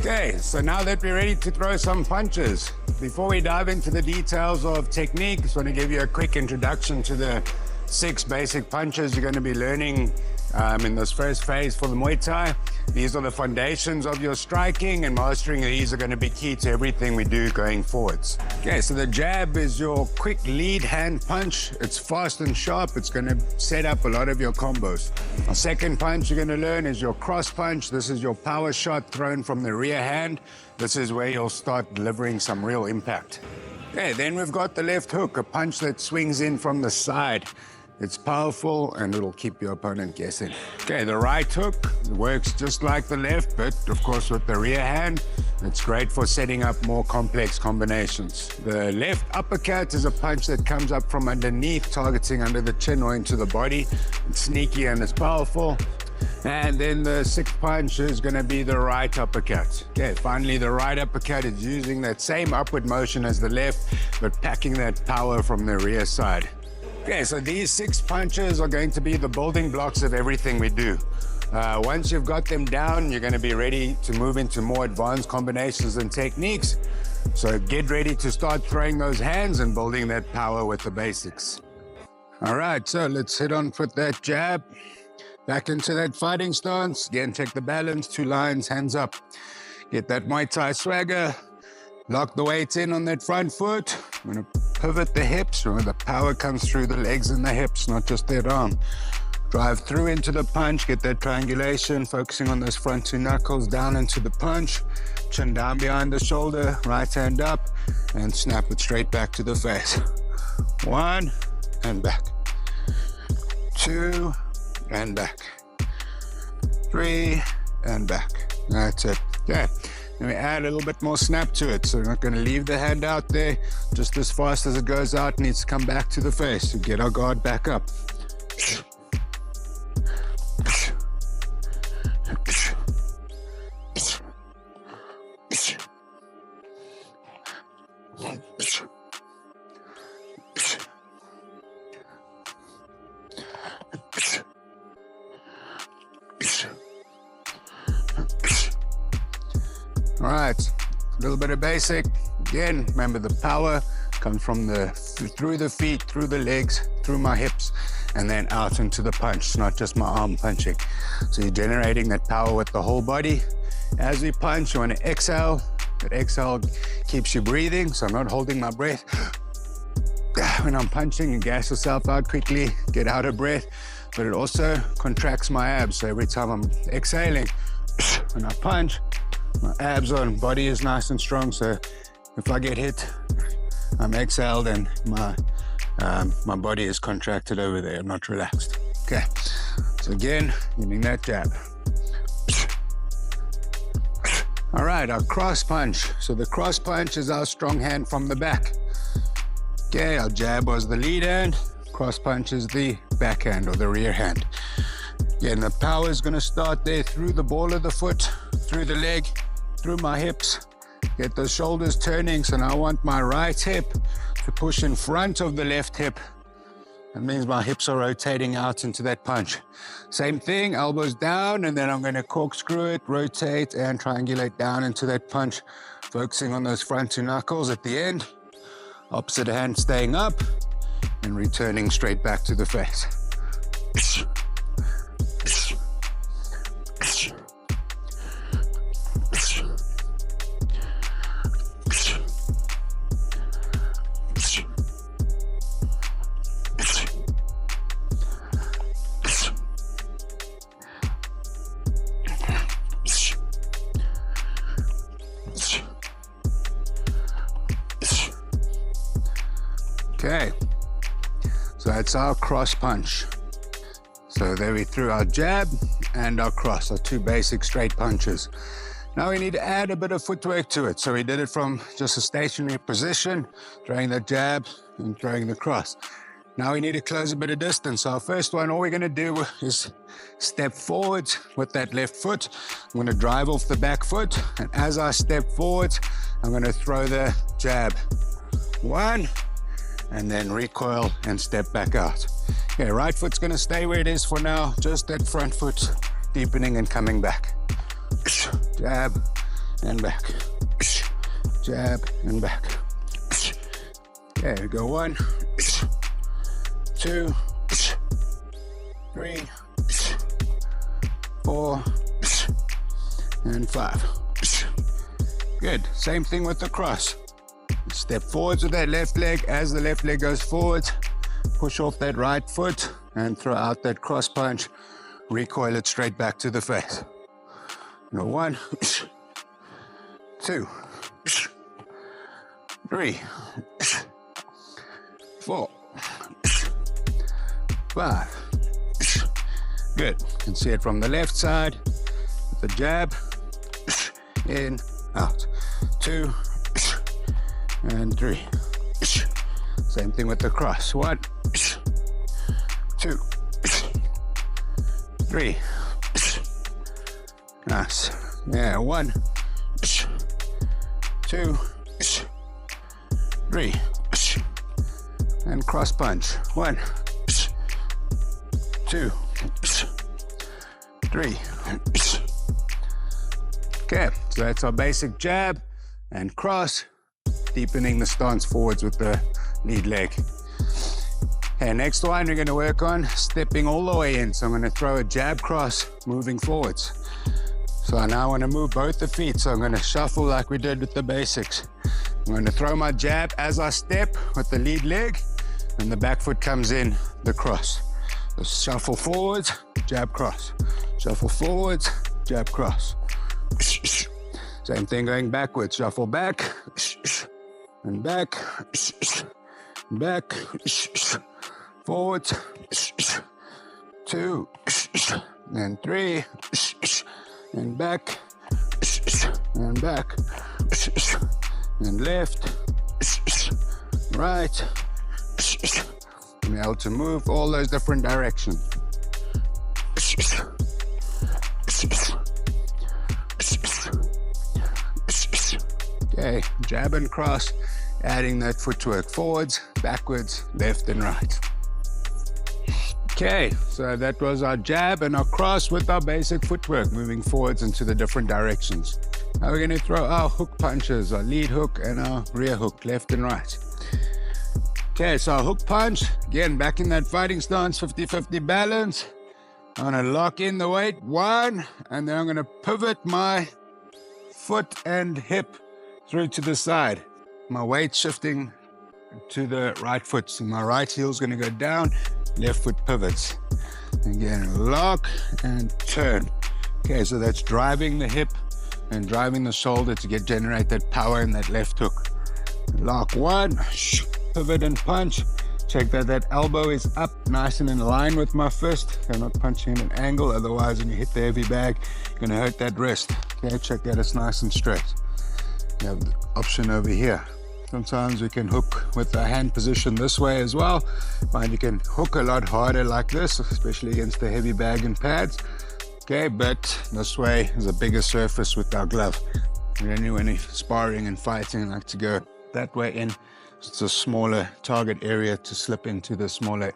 Okay, so now that we're ready to throw some punches, before we dive into the details of technique, I just want to give you a quick introduction to the 6 basic punches you're going to be learning in this first phase for the Muay Thai. These are the foundations of your striking, and mastering these are going to be key to everything we do going forwards. Okay, so the jab is your quick lead hand punch. It's fast and sharp. It's going to set up a lot of your combos. The second punch you're going to learn is your cross punch. This is your power shot thrown from the rear hand. This is where you'll start delivering some real impact. Okay, then we've got the left hook, a punch that swings in from the side. It's powerful and it'll keep your opponent guessing. Okay, the right hook works just like the left, but of course with the rear hand, it's great for setting up more complex combinations. The left uppercut is a punch that comes up from underneath, targeting under the chin or into the body. It's sneaky and it's powerful. And then the 6th punch is going to be the right uppercut. Okay, finally the right uppercut is using that same upward motion as the left, but packing that power from the rear side. Okay, so these 6 punches are going to be the building blocks of everything we do. Once you've got them down, you're going to be ready to move into more advanced combinations and techniques. So get ready to start throwing those hands and building that power with the basics. All right, so let's hit on with that jab. Back into that fighting stance. Again, check the balance, 2 lines, hands up. Get that Muay Thai swagger. Lock the weight in on that front foot. I'm going to pivot the hips. Remember, the power comes through the legs and the hips, not just that arm. Drive through into the punch, get that triangulation, focusing on those front 2 knuckles, down into the punch, chin down behind the shoulder, right hand up, and snap it straight back to the face. 1, and back. 2, and back. 3, and back. That's it. Okay. And we add a little bit more snap to it. So we're not going to leave the hand out there. Just as fast as it goes out, it needs to come back to the face. So get our guard back up. All right, a little bit of basic. Again, remember the power comes from through the feet, through the legs, through my hips, and then out into the punch. It's not just my arm punching. So you're generating that power with the whole body. As we punch, you want to exhale. That exhale keeps you breathing, so I'm not holding my breath. When I'm punching, you gas yourself out quickly, get out of breath, but it also contracts my abs. So every time I'm exhaling, when I punch, my abs and body is nice and strong, so if I get hit, I'm exhaled and my body is contracted over there, I'm not relaxed. Okay, so again, using that jab. All right, our cross punch. So the cross punch is our strong hand from the back. Okay, our jab was the lead hand, cross punch is the back hand or the rear hand. Again, the power is going to start there through the ball of the foot, through the leg, through my hips. Get those shoulders turning. So now I want my right hip to push in front of the left hip. That means my hips are rotating out into that punch. Same thing, elbows down, and then I'm going to corkscrew it, rotate, and triangulate down into that punch, focusing on those front 2 knuckles at the end. Opposite hand staying up and returning straight back to the face. Okay, so that's our cross punch. So there we threw our jab and our cross, our 2 basic straight punches. Now we need to add a bit of footwork to it. So we did it from just a stationary position, throwing the jab and throwing the cross. Now we need to close a bit of distance. So our first one, all we're going to do is step forward with that left foot. I'm going to drive off the back foot, and as I step forward, I'm going to throw the jab. 1, and then recoil and step back out. Okay, right foot's going to stay where it is for now, just that front foot deepening and coming back. Jab and back. Jab and back. Okay, go 1, 2, 3, 4, and 5. Good. Same thing with the cross. Step forwards with that left leg. As the left leg goes forward, push off that right foot and throw out that cross punch. Recoil it straight back to the face. Go 1, 2, 3, 4, 5. Good. You can see it from the left side. With the jab. In, out. 2, and 3. Same thing with the cross. 1, 2, 3. Nice. Yeah, 1, 2, 3. And cross punch. 1, 2, 3. Okay, so that's our basic jab and cross, deepening the stance forwards with the lead leg. Okay, next one we're going to work on stepping all the way in. So I'm going to throw a jab cross, moving forwards. So I now want to move both the feet. So I'm going to shuffle like we did with the basics. I'm going to throw my jab as I step with the lead leg, and the back foot comes in the cross. So shuffle forwards, jab cross. Shuffle forwards, jab cross. Same thing going backwards. Shuffle back, and back, back, forward, 2, and 3, and back, and back, and left, right. And be able to move all those different directions. Okay, jab and cross, adding that footwork forwards, backwards, left and right. Okay, so that was our jab and our cross with our basic footwork, moving forwards into the different directions. Now we're going to throw our hook punches, our lead hook and our rear hook, left and right. Okay, so our hook punch, again, back in that fighting stance, 50-50 balance. I'm going to lock in the weight, 1, and then I'm going to pivot my foot and hip through to the side. My weight shifting to the right foot. So my right heel is going to go down, left foot pivots. Again, lock and turn. Okay, so that's driving the hip and driving the shoulder to generate that power in that left hook. Lock 1, pivot and punch. Check that that elbow is up, nice and in line with my fist. I'm not punching at an angle, otherwise when you hit the heavy bag, you're going to hurt that wrist. Okay, check that it's nice and straight. You have the option over here. Sometimes we can hook with the hand position this way as well. Find you can hook a lot harder like this, especially against the heavy bag and pads. Okay, but this way is a bigger surface with our glove. We only when you're sparring and fighting like to go that way in. It's a smaller target area to slip into the smaller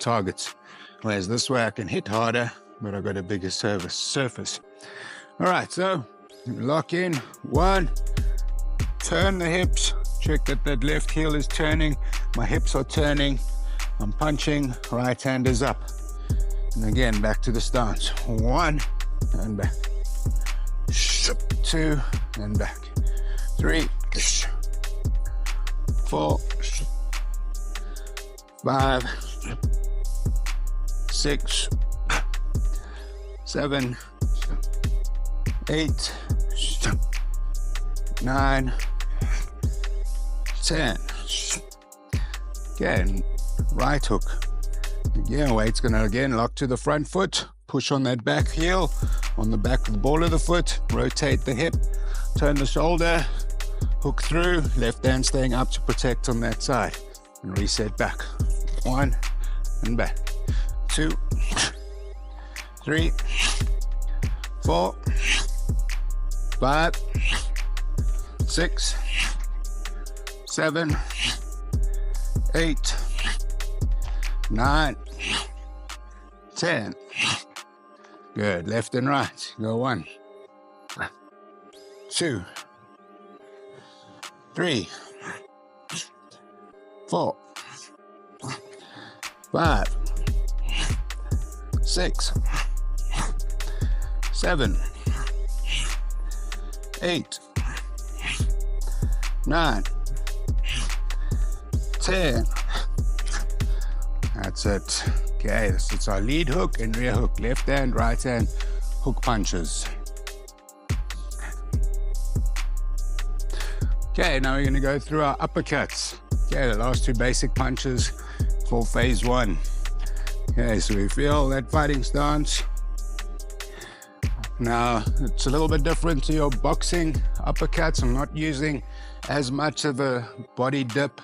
targets. Whereas this way I can hit harder, but I've got a bigger surface. All right, so lock in, 1, turn the hips, check that that left heel is turning, my hips are turning, I'm punching, right hand is up. And again, back to the stance, 1, and back, 2, and back, 3, 4, 5, 6, 7, 8, 9, 10. Again, right hook. Again, weight's gonna again lock to the front foot, push on that back heel, on the back of the ball of the foot, rotate the hip, turn the shoulder, hook through, left hand staying up to protect on that side, and reset back. 1, and back. 2, 3, 4, 5, 6, 7, 8, 9, 10. Good. Left and right. Go 1, 2, 3, 4, 5, 6, 7, 8, 9, 10. That's it. Okay, it's our lead hook and rear hook, left hand, right hand hook punches. Okay, now we're going to go through our uppercuts. Okay, the last 2 basic punches for phase 1. Okay, so we feel that fighting stance. Now, it's a little bit different to your boxing uppercuts. I'm not using as much of a body dip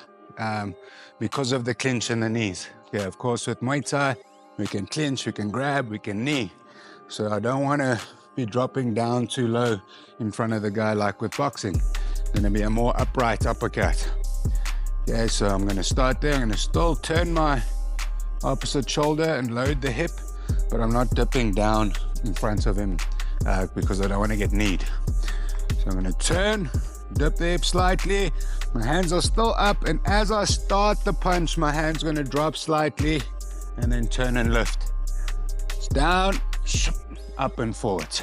because of the clinch in the knees. Okay, of course, with Muay Thai, we can clinch, we can grab, we can knee. So I don't want to be dropping down too low in front of the guy like with boxing. It's going to be a more upright uppercut. Okay, so I'm going to start there. I'm going to still turn my opposite shoulder and load the hip, but I'm not dipping down in front of him because I don't want to get kneed. So I'm going to turn, dip the hip slightly. My hands are still up, and as I start the punch, my hand's going to drop slightly and then turn and lift. It's down, up and forward.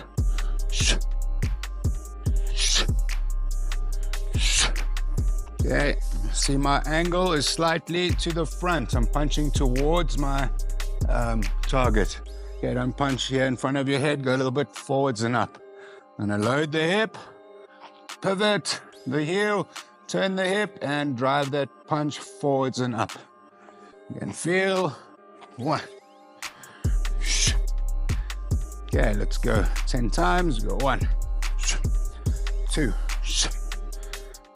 Okay, see my angle is slightly to the front. I'm punching towards my target. Okay, don't punch here in front of your head, go a little bit forwards and up. I'm gonna load the hip, pivot the heel, turn the hip, and drive that punch forwards and up. You can feel 1. Okay, let's go 10 times. Go 1, 2,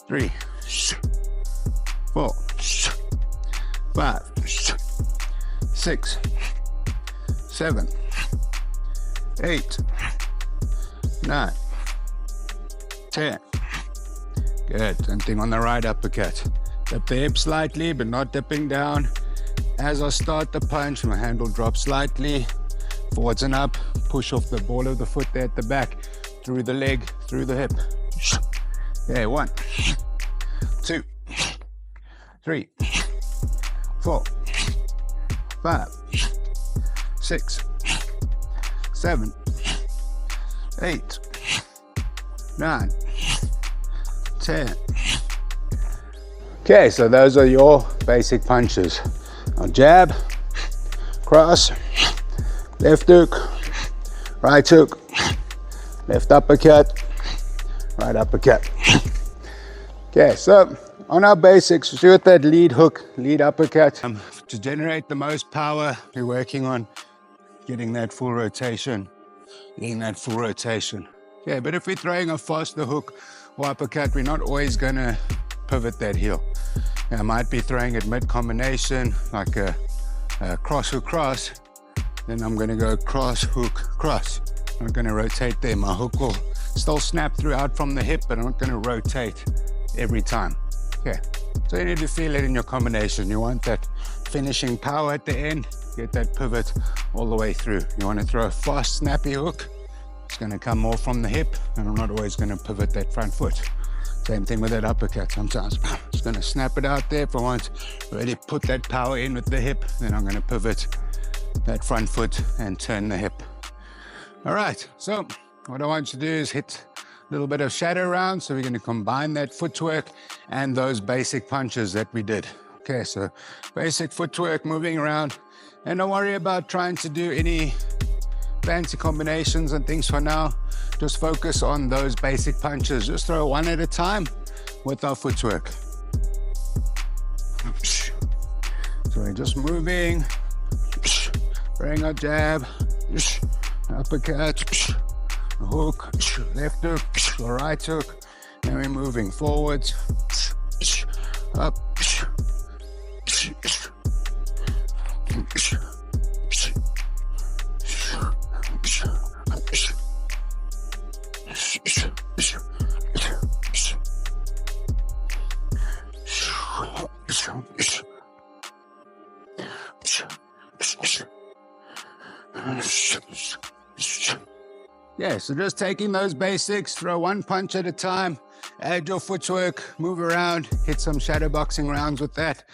3, 4, 5, 6, 7, 8, 9, 10. Good. Same thing on the right uppercut. Dip the hip slightly, but not dipping down. As I start the punch, my hand will drop slightly forwards and up. Push off the ball of the foot there at the back, through the leg, through the hip. Okay, 1, 2, 3, 4, 5, 6, 7, 8, 9, 10. Okay, so those are your basic punches. Now jab, cross, left hook, right hook, left uppercut, right uppercut. Okay, so on our basics, do with that lead hook, lead uppercut. To generate the most power, we're working on getting that full rotation, Okay, but if we're throwing a faster hook or uppercut, we're not always gonna pivot that heel. I might be throwing it mid combination, like a cross hook cross, then I'm gonna go cross hook cross. I'm not gonna rotate there. My hook will still snap throughout from the hip, but I'm not gonna rotate every time. Okay, so you need to feel it in your combination. You want that finishing power at the end, get that pivot all the way through. You want to throw a fast, snappy hook, it's going to come more from the hip, and I'm not always going to pivot that front foot. Same thing with that uppercut. Sometimes I'm just going to snap it out there. If I want to really put that power in with the hip, then I'm going to pivot that front foot and turn the hip. All right, so what I want you to do is hit a little bit of shadow round. So we're going to combine that footwork and those basic punches that we did. Okay, so basic footwork, moving around, and don't worry about trying to do any fancy combinations and things for now. Just focus on those basic punches. Just throw one at a time with our footwork. So we're just moving, throwing our jab, uppercut, hook, left hook, right hook, and we're moving forwards, up, Yeah, so just taking those basics, throw one punch at a time, add your footwork, move around, hit some shadow boxing rounds with that.